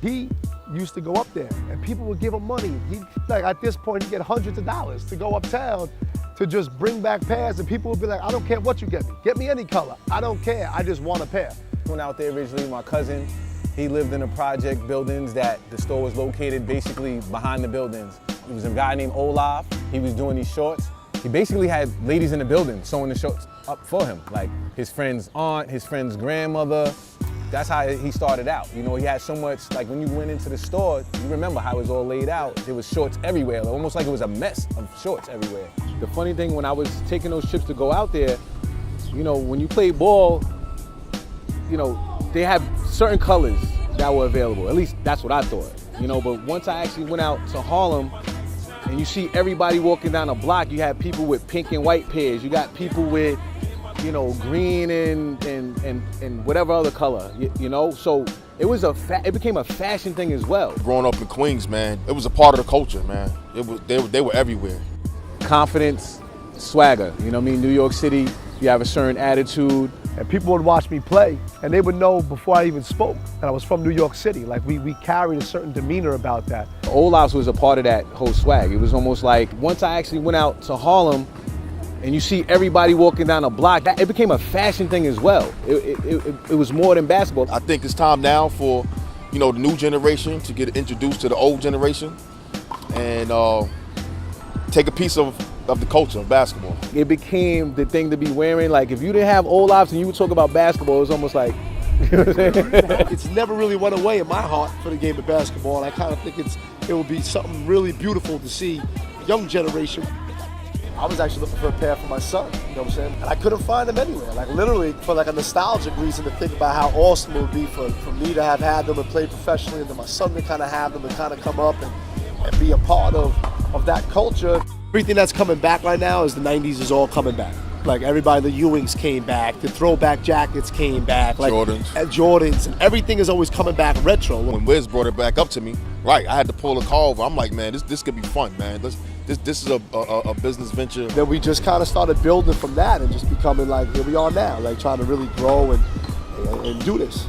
he used to go up there and people would give him money. Like at this point, he'd get hundreds of dollars to go uptown to just bring back pairs, and people would be like, I don't care what you get me any color. I don't care, I just want a pair. Went out there originally, my cousin, he lived in the project buildings that the store was located basically behind the buildings. There was a guy named Olaf, he was doing these shorts. He basically had ladies in the building sewing the shorts up for him, like his friend's aunt, his friend's grandmother. That's how he started out. You know, he had so much, like when you went into the store, you remember how it was all laid out. There was shorts everywhere, almost like it was a mess of shorts everywhere. The funny thing, when I was taking those trips to go out there, you know, when you play ball, you know, they have certain colors that were available. At least that's what I thought, you know, but once I actually went out to Harlem, and you see everybody walking down the block, you have people with pink and white pairs, you got people with, you know, green and whatever other color, you know? So it was it became a fashion thing as well. Growing up in Queens, man, it was a part of the culture, man. They were everywhere. Confidence, swagger, you know what I mean? New York City, you have a certain attitude. And people would watch me play, and they would know before I even spoke that I was from New York City. Like we carried a certain demeanor about that. Olaf's was a part of that whole swag. It was almost like, once I actually went out to Harlem, and you see everybody walking down the block, it became a fashion thing as well. It was more than basketball. I think it's time now for, you know, the new generation to get introduced to the old generation and take a piece of the culture of basketball. It became the thing to be wearing. Like if you didn't have Olaf's and you would talk about basketball, it was almost like, you know what I'm saying? It's never really went away in my heart for the game of basketball. I kind of think it would be something really beautiful to see young generation. I was actually looking for a pair for my son, you know what I'm saying? And I couldn't find them anywhere. Like literally for like a nostalgic reason to think about how awesome it would be for me to have had them and play professionally, and then my son to kind of have them and kind of come up and be a part of that culture. Everything that's coming back right now is the 90s is all coming back. Like everybody, the Ewings came back, the throwback jackets came back. Like Jordans, and everything is always coming back retro. When Wiz brought it back up to me, right, I had to pull a call over. I'm like, man, this could be fun, man. This is a business venture. Then we just kind of started building from that and just becoming like, here we are now, like trying to really grow and do this.